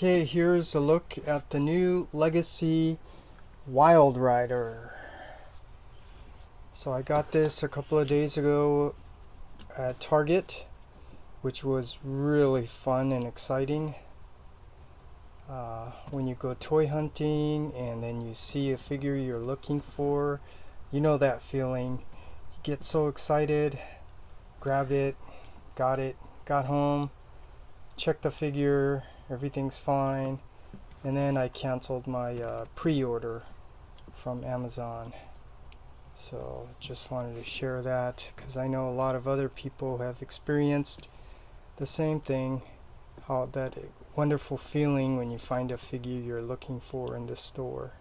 Okay, here's a look at the new Legacy Wildrider. So I got this a couple of days ago at Target, which was really fun and exciting. When you go toy hunting and then you see a figure you're looking for, you know that feeling. You get so excited, grabbed it, got home, checked the figure, everything's fine, and then I canceled my pre-order from Amazon. So just wanted to share that because I know a lot of other people have experienced the same thing, how that wonderful feeling when you find a figure you're looking for in the store.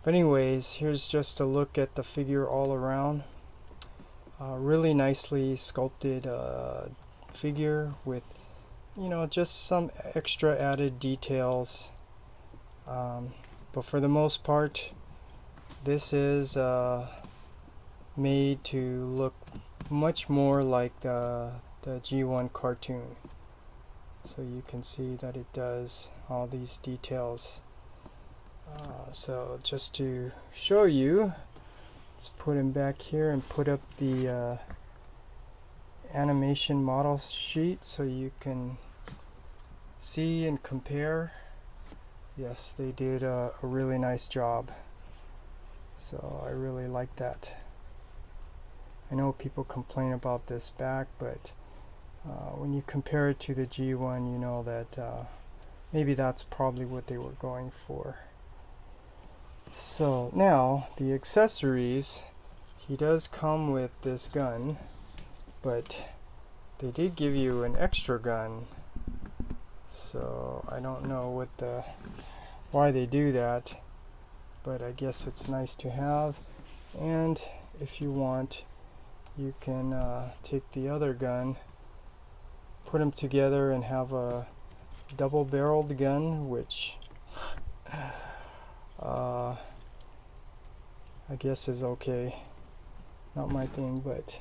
But anyways, here's just a look at the figure all around. Really nicely sculpted figure with, you know, just some extra added details. But for the most part, this is made to look much more like the G1 cartoon. So you can see that it does all these details. So just to show you, let's put him back here and put up the animation model sheet so you can see and compare. Yes, they did a really nice job. So I really like that. I know people complain about this back, but when you compare it to the G1, you know that maybe that's probably what they were going for. So now the accessories, he does come with this gun, but they did give you an extra gun. So I don't know why they do that, but I guess it's nice to have. And if you want, you can take the other gun, put them together and have a double-barreled gun, which I guess is okay. Not my thing, but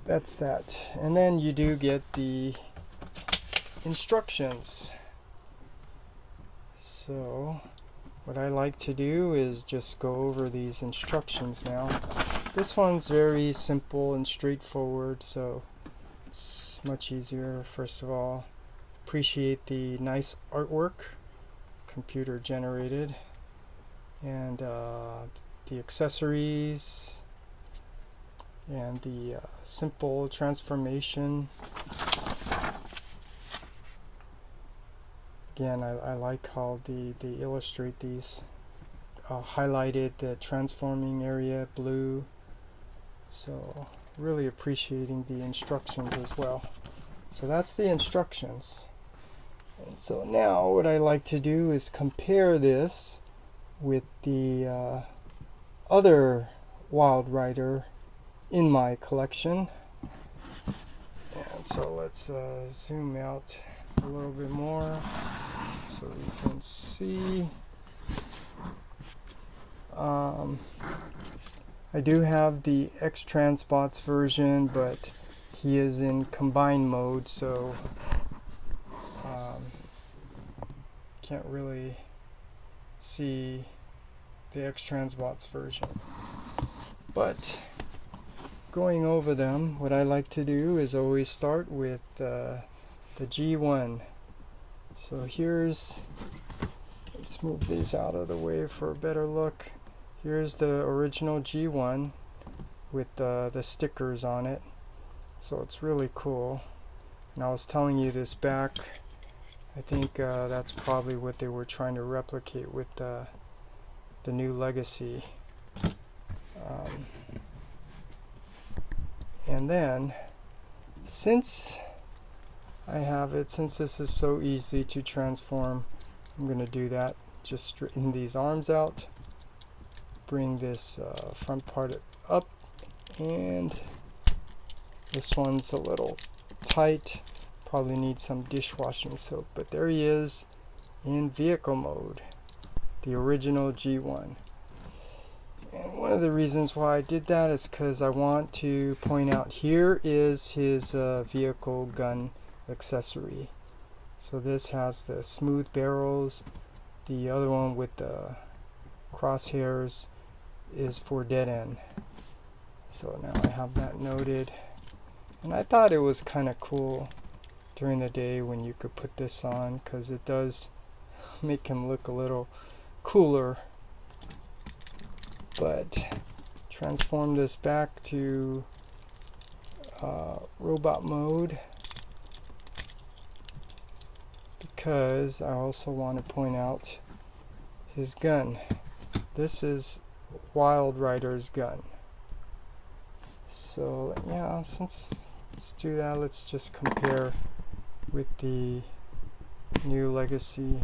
that's that. And then you do get the instructions. So what I like to do is just go over these instructions now. This one's very simple and straightforward, so it's much easier. First of all, appreciate the nice artwork, computer generated, and the accessories and the simple transformation. Again, I like how they illustrate these, highlighted the transforming area blue. So really appreciating the instructions as well. So that's the instructions. And so now what I like to do is compare this with the other Wildrider in my collection. And so let's zoom out a little bit more so you can see. I do have the X-Transbots version, but he is in combined mode, so can't really see the X-Transbots version. But going over them, what I like to do is always start with the G1. So let's move these out of the way for a better look. Here's the original G1 with the stickers on it. So it's really cool. And I was telling you this back, I think that's probably what they were trying to replicate with the new Legacy. And then, since I have it, since this is so easy to transform, I'm going to do that. Just straighten these arms out, bring this front part up, and this one's a little tight, probably need some dishwashing soap, but there he is in vehicle mode, the original G1. And one of the reasons why I did that is because I want to point out here is his vehicle gun accessory. So this has the smooth barrels. The other one with the crosshairs is for dead end. So now I have that noted. And I thought it was kind of cool during the day when you could put this on, because it does make him look a little cooler. But transform this back to robot mode, because I also want to point out his gun. This is Wildrider's gun. So yeah, let's do that. Let's just compare with the new Legacy.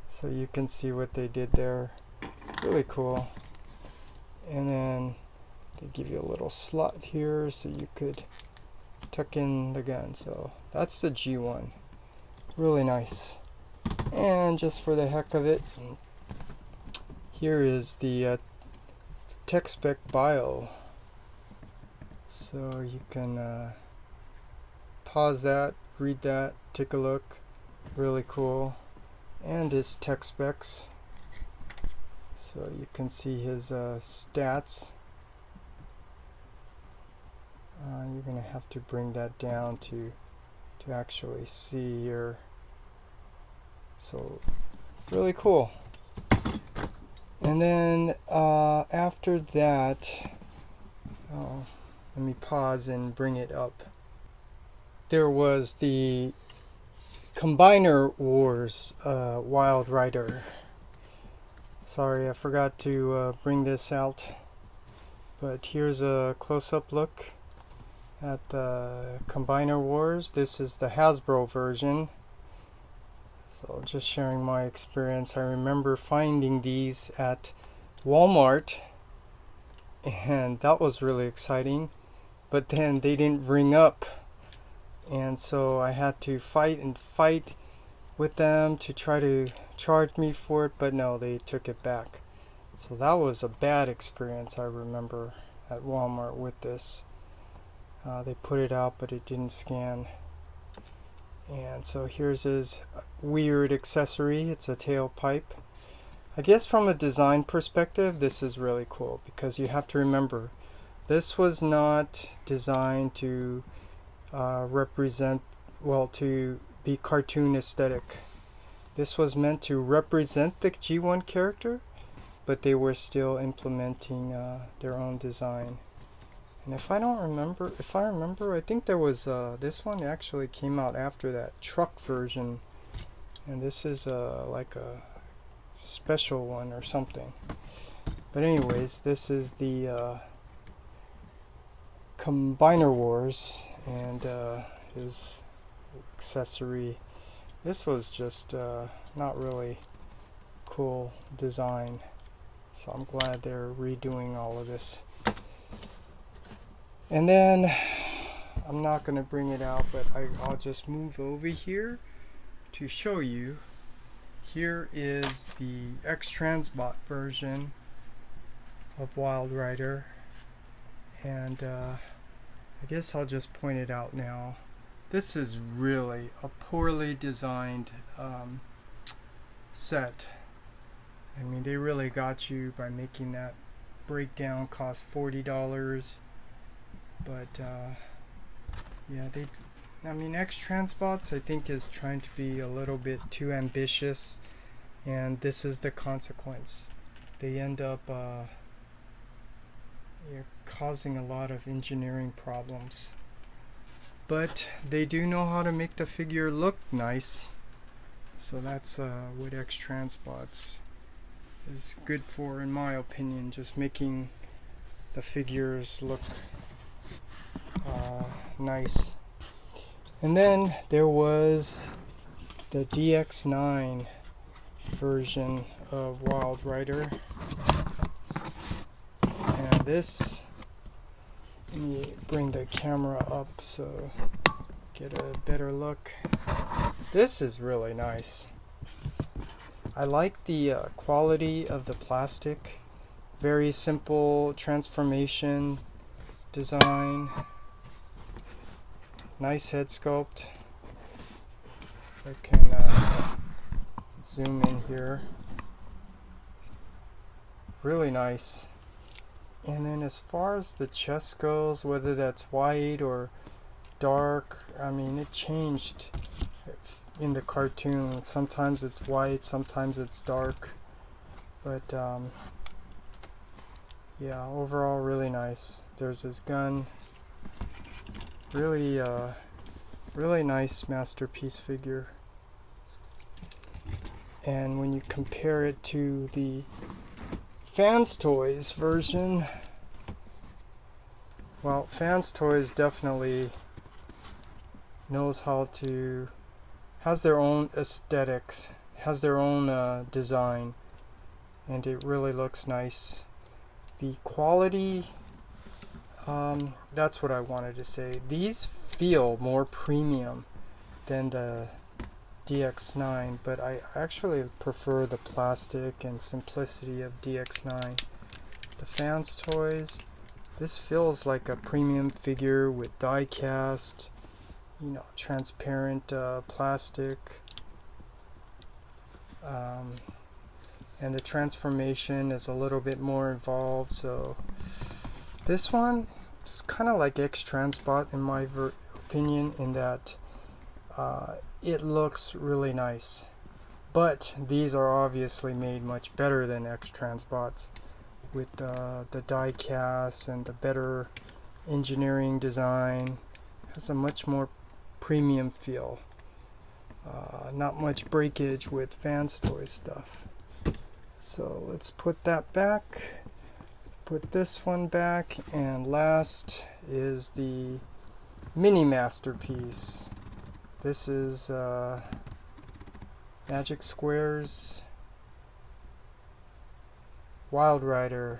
So you can see what they did there. Really cool. And then they give you a little slot here so you could tuck in the gun. So that's the G1. Really nice. And just for the heck of it, here is the tech spec bio. So you can pause that, read that, take a look. Really cool. And his tech specs. So you can see his stats. You're gonna have to bring that down to actually see here. So really cool. And then after that, let me pause and bring it up. There was the Combiner Wars Wildrider. Sorry, I forgot to bring this out. But here's a close-up look at the Combiner Wars. This is the Hasbro version. So just sharing my experience. I remember finding these at Walmart, and that was really exciting. But then they didn't ring up, and so I had to fight with them to try to charge me for it, but no, they took it back. So that was a bad experience, I remember, at Walmart with this. They put it out, but it didn't scan. And so here's his weird accessory. It's a tailpipe. I guess from a design perspective, this is really cool, because you have to remember, this was not designed to represent, well, to be cartoon aesthetic. This was meant to represent the G1 character, but they were still implementing their own design. And if I remember, I think there was this one actually came out after that truck version, and this is like a special one or something. But anyways, this is the Combiner Wars, and his accessory. This was just not really cool design, so I'm glad they're redoing all of this. And then I'm not going to bring it out, but I'll just move over here to show you. Here is the X-Transbot version of Wildrider, and I guess I'll just point it out now. This is really a poorly designed set. I mean, they really got you by making that breakdown cost $40. But yeah, X-Transbots I think is trying to be a little bit too ambitious, and this is the consequence. They end up causing a lot of engineering problems. But they do know how to make the figure look nice, so that's what X-Transbots is good for, in my opinion, just making the figures look nice. And then there was the DX9 version of Wildrider, and this, let me bring the camera up so get a better look. This is really nice. I like the quality of the plastic. Very simple transformation design. Nice head sculpt. I can zoom in here. Really nice. And then as far as the chest goes, whether that's white or dark, I mean, it changed in the cartoon. Sometimes it's white, sometimes it's dark. But yeah, overall really nice. There's his gun. Really really nice masterpiece figure. And when you compare it to the FansToys version, well, FansToys definitely knows how to, has their own aesthetics, has their own design, and it really looks nice. The quality, that's what I wanted to say. These feel more premium than the DX9, but I actually prefer the plastic and simplicity of DX9. The FansToys, this feels like a premium figure with die cast, you know, transparent plastic, and the transformation is a little bit more involved. So this one is kind of like X-Transbot in my opinion, in that it looks really nice, but these are obviously made much better than X-Transbots with the die cast and the better engineering design. Has a much more premium feel. Not much breakage with FansToys stuff. So let's put that back, put this one back, and last is the mini masterpiece. This is Magic Square's Wildrider.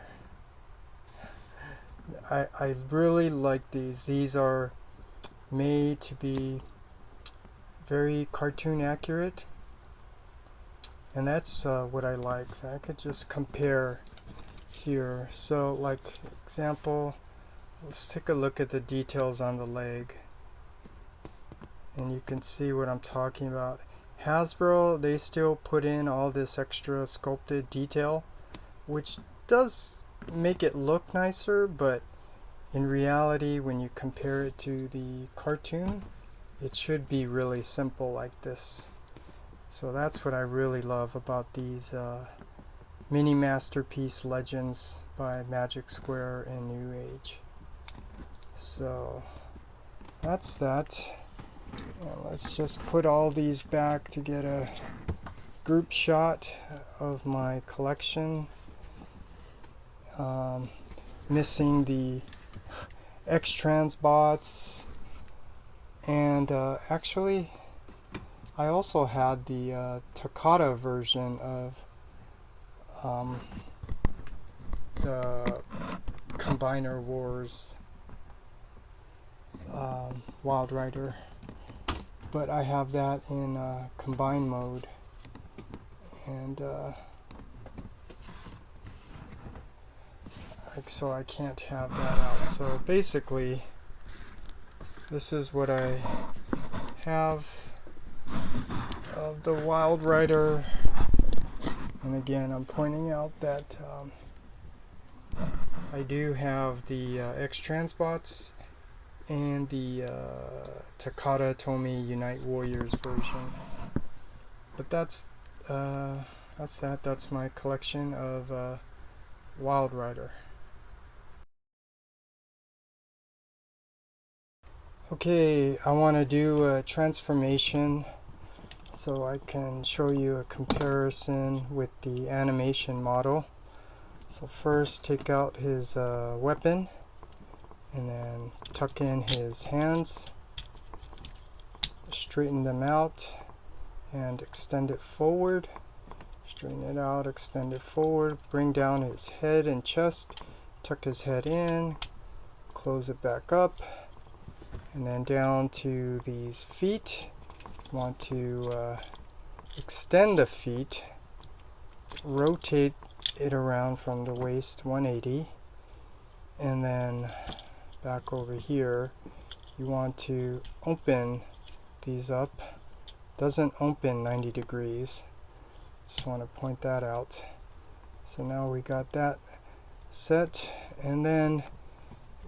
I really like these. These are made to be very cartoon accurate, and that's what I like. So I could just compare here. So like example, let's take a look at the details on the leg, and you can see what I'm talking about. Hasbro, they still put in all this extra sculpted detail, which does make it look nicer, but in reality, when you compare it to the cartoon, it should be really simple like this. So that's what I really love about these mini masterpiece legends by Magic Square and New Age. So that's that. And let's just put all these back to get a group shot of my collection. Missing the X-Transbots, and actually I also had the Takata version of the Combiner Wars Wildrider, but I have that in combine mode, and so I can't have that out. So basically this is what I have of the Wildrider, and again I'm pointing out that I do have the X-Transbots and the Takata Tomy Unite Warriors version, but that's that. That's my collection of Wildrider. Okay, I want to do a transformation so I can show you a comparison with the animation model. So first take out his weapon, and then tuck in his hands, straighten them out and extend it forward, straighten it out, extend it forward, bring down his head and chest, tuck his head in, close it back up, and then down to these feet. Want to extend the feet, rotate it around from the waist 180, and then back over here you want to open these up. Doesn't open 90 degrees. Just want to point that out. So now we got that set, and then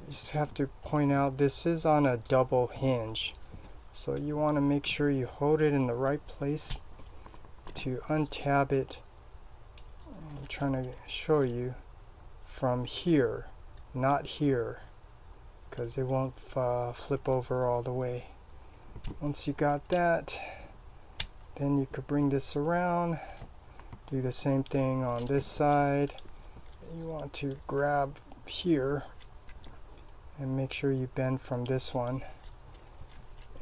you just have to point out this is on a double hinge. So you want to make sure you hold it in the right place to untab it. I'm trying to show you from here, not here, because it won't flip over all the way. Once you got that, then you could bring this around, do the same thing on this side. You want to grab here and make sure you bend from this one,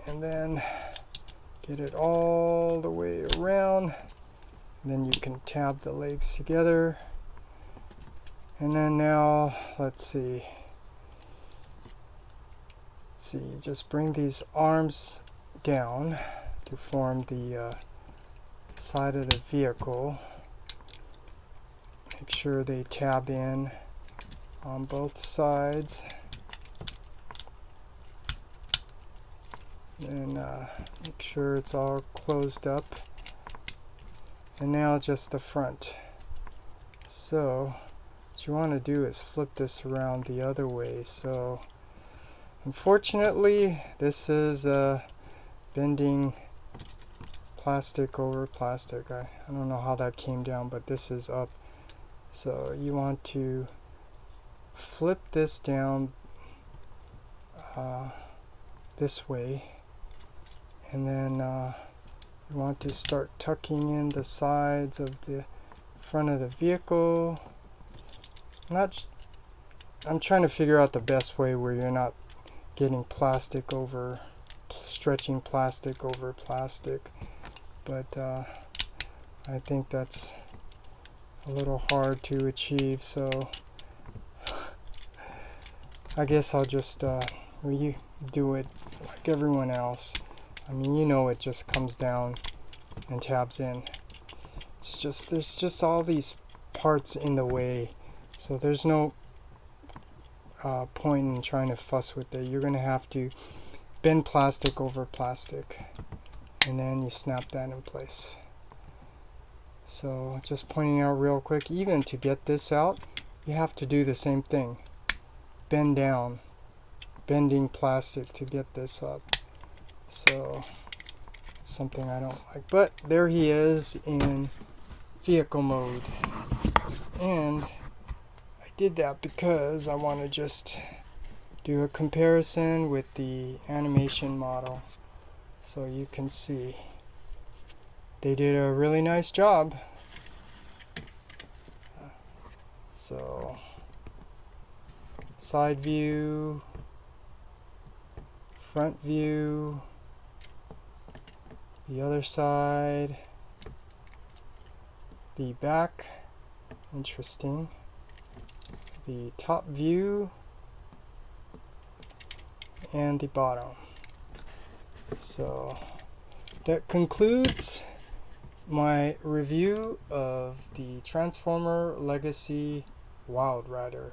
and then get it all the way around. And then you can tab the legs together. And then now, let's see, just bring these arms down to form the side of the vehicle. Make sure they tab in on both sides. And make sure it's all closed up. And now just the front. So what you want to do is flip this around the other way. So unfortunately, this is bending plastic over plastic. I don't know how that came down, but this is up. So you want to flip this down this way, and then you want to start tucking in the sides of the front of the vehicle. I'm trying to figure out the best way where you're not getting plastic over, stretching plastic over plastic, but I think that's a little hard to achieve, so I guess I'll just redo it like everyone else. I mean, you know, it just comes down and tabs in. It's just, there's just all these parts in the way, so there's no point in trying to fuss with it. You're gonna have to bend plastic over plastic, and then you snap that in place. So just pointing out real quick, even to get this out, you have to do the same thing. Bend down, bending plastic to get this up. So it's something I don't like. But there he is in vehicle mode. And I did that because I want to just do a comparison with the animation model, so you can see they did a really nice job. So side view, front view, the other side, the back, interesting, the top view, and the bottom. So that concludes my review of the Transformer Legacy Wildrider.